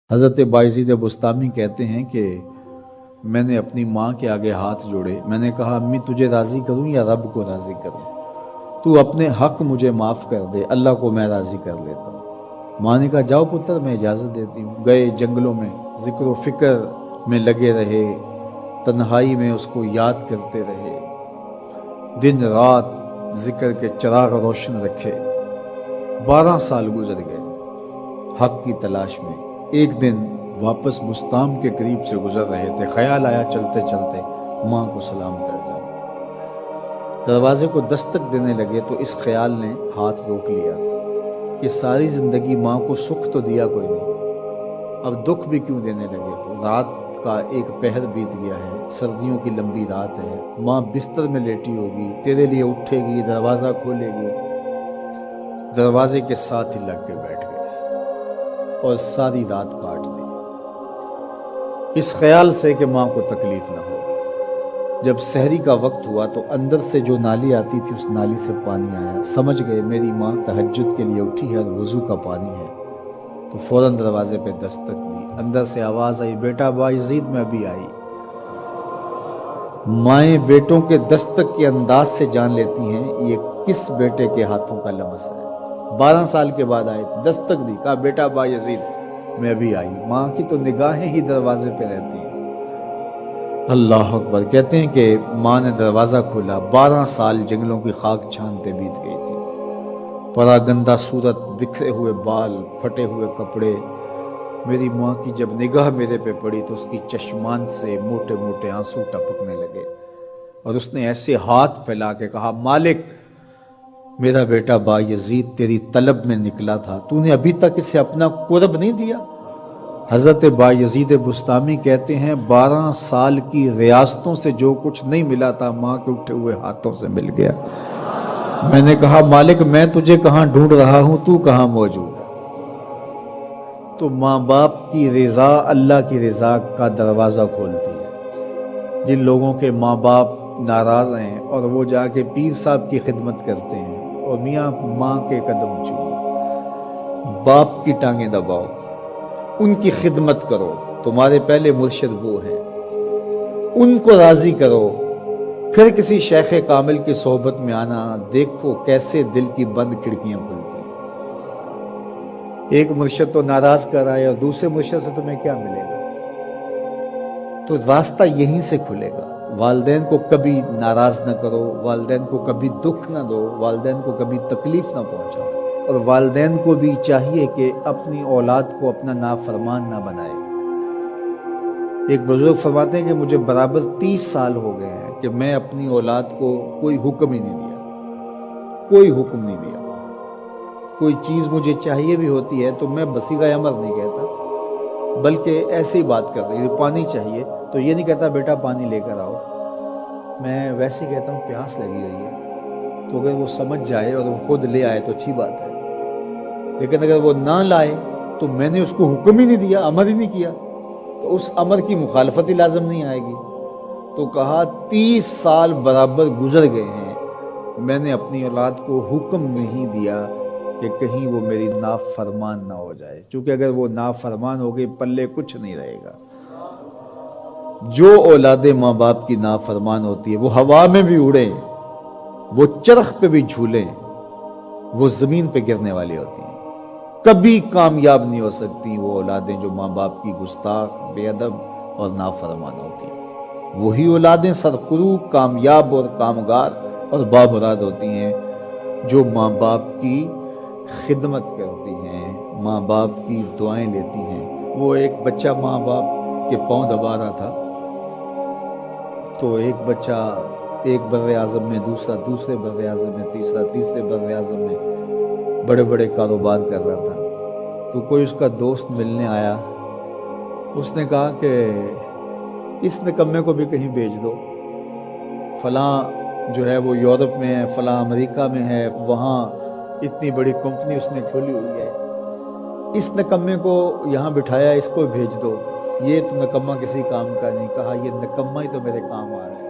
حضرت باعزید بستامی کہتے ہیں کہ میں نے اپنی ماں کے آگے ہاتھ جوڑے، میں نے کہا امی تجھے راضی کروں یا رب کو راضی کروں؟ تو اپنے حق مجھے معاف کر دے، اللہ کو میں راضی کر لیتا ہوں۔ ماں نے کہا جاؤ پتر میں اجازت دیتی ہوں۔ گئے جنگلوں میں ذکر و فکر میں لگے رہے، تنہائی میں اس کو یاد کرتے رہے، دن رات ذکر کے چراغ روشن رکھے۔ 12 سال گزر گئے حق کی تلاش میں۔ ایک دن واپس بستام کے قریب سے گزر رہے تھے، خیال آیا چلتے چلتے ماں کو سلام کر جاؤں۔ دروازے کو دستک دینے لگے تو اس خیال نے ہاتھ روک لیا کہ ساری زندگی ماں کو سکھ تو دیا کوئی نہیں، اب دکھ بھی کیوں دینے لگے؟ رات کا ایک پہر بیت گیا ہے، سردیوں کی لمبی رات ہے، ماں بستر میں لیٹی ہوگی، تیرے لیے اٹھے گی، دروازہ کھولے گی۔ دروازے کے ساتھ ہی لگ کے بیٹھ گئے اور ساری رات کاٹ دی، اس خیال سے کہ ماں کو تکلیف نہ ہو۔ جب سحری کا وقت ہوا تو اندر سے جو نالی آتی تھی اس نالی سے پانی آیا، سمجھ گئے میری ماں تہجد کے لیے اٹھی ہے اور وضو کا پانی ہے، تو فوراً دروازے پہ دستک دی۔ اندر سے آواز آئی بیٹا باعزید میں ابھی آئی۔ مائیں بیٹوں کے دستک کے انداز سے جان لیتی ہیں یہ کس بیٹے کے ہاتھوں کا لمس ہے۔ 12 سال کے بعد آئے، دستک دی، کہا بیٹا باعزید میں ابھی آئی۔ ماں کی تو نگاہیں ہی دروازے پہ رہتی ہیں۔ اللہ اکبر۔ کہتے ہیں کہ ماں نے دروازہ کھولا، 12 سال جنگلوں کی خاک چھانتے بیت گئی تھی، پراگندہ صورت، بکھرے ہوئے بال، پھٹے ہوئے کپڑے۔ میری ماں کی جب نگاہ میرے پہ پڑی تو اس کی چشمان سے موٹے موٹے آنسو ٹپکنے لگے، اور اس نے ایسے ہاتھ پھیلا کے کہا مالک میرا بیٹا باعزید تیری طلب میں نکلا تھا، تو نے ابھی تک اسے اپنا قرب نہیں دیا۔ حضرت باعزید بستامی کہتے ہیں 12 سال کی ریاستوں سے جو کچھ نہیں ملا تھا ماں کے اٹھے ہوئے ہاتھوں سے مل گیا۔ میں نے کہا مالک میں تجھے کہاں ڈھونڈ رہا ہوں، تو کہاں موجود ہے؟ تو ماں باپ کی رضا اللہ کی رضا کا دروازہ کھولتی ہے۔ جن لوگوں کے ماں باپ ناراض ہیں اور وہ جا کے پیر صاحب کی خدمت کرتے ہیں اور میاں ماں کے قدم چومو، باپ کی ٹانگیں دباؤ، ان کی خدمت کرو، تمہارے پہلے مرشد وہ ہیں، ان کو راضی کرو، پھر کسی شیخ کامل کی صحبت میں آنا، دیکھو کیسے دل کی بند کھڑکیاں کھلتی ہیں۔ ایک مرشد تو ناراض کر رہا ہے اور دوسرے مرشد سے تمہیں کیا ملے گا؟ تو راستہ یہیں سے کھلے گا۔ والدین کو کبھی ناراض نہ کرو، والدین کو کبھی دکھ نہ دو، والدین کو کبھی تکلیف نہ پہنچاؤ، اور والدین کو بھی چاہیے کہ اپنی اولاد کو اپنا نافرمان نہ بنائے۔ ایک بزرگ فرماتے ہیں کہ مجھے برابر 30 سال ہو گئے ہیں کہ میں اپنی اولاد کو کوئی حکم ہی نہیں دیا، کوئی حکم نہیں دیا۔ کوئی چیز مجھے چاہیے بھی ہوتی ہے تو میں بصیغہ امر نہیں کہتا، بلکہ ایسے ہی بات کرتا ہوں۔ پانی چاہیے تو یہ نہیں کہتا بیٹا پانی لے کر آؤ، میں ویسے ہی کہتا ہوں پیاس لگی ہوئی ہے، تو اگر وہ سمجھ جائے اور وہ خود لے آئے تو اچھی بات ہے، لیکن اگر وہ نہ لائے تو میں نے اس کو حکم ہی نہیں دیا، امر ہی نہیں کیا، تو اس امر کی مخالفت ہی لازم نہیں آئے گی۔ تو کہا 30 سال برابر گزر گئے ہیں، میں نے اپنی اولاد کو حکم نہیں دیا کہ کہیں وہ میری نافرمان نہ ہو جائے، چونکہ اگر وہ نافرمان ہو گئی پلے کچھ نہیں رہے گا۔ جو اولاد ماں باپ کی نافرمان ہوتی ہے وہ ہوا میں بھی اڑیں، وہ چرخ پہ بھی جھولیں، وہ زمین پہ گرنے والی ہوتی ہیں، کبھی کامیاب نہیں ہو سکتی وہ اولادیں جو ماں باپ کی گستاخ، بے ادب اور نافرمان ہوتی ہیں۔ وہی اولادیں سرخرو، کامیاب اور کامگار اور بامراد ہوتی ہیں جو ماں باپ کی خدمت کرتی ہیں، ماں باپ کی دعائیں لیتی ہیں۔ وہ ایک بچہ ماں باپ کے پاؤں دبا رہا تھا، تو ایک بچہ ایک بر اعظم میں، دوسرا دوسرے بر اعظم میں، تیسرا تیسرے بر اعظم میں بڑے بڑے کاروبار کر رہا تھا۔ تو کوئی اس کا دوست ملنے آیا، اس نے کہا کہ اس نکمے کو بھی کہیں بھیج دو، فلاں جو ہے وہ یورپ میں ہے، فلاں امریکہ میں ہے، وہاں اتنی بڑی کمپنی اس نے کھولی ہوئی ہے، اس نکمے کو یہاں بٹھایا، اس کو بھیج دو، یہ تو نکمہ کسی کام کا نہیں۔ کہا یہ نکمہ ہی تو میرے کام آ رہا ہے۔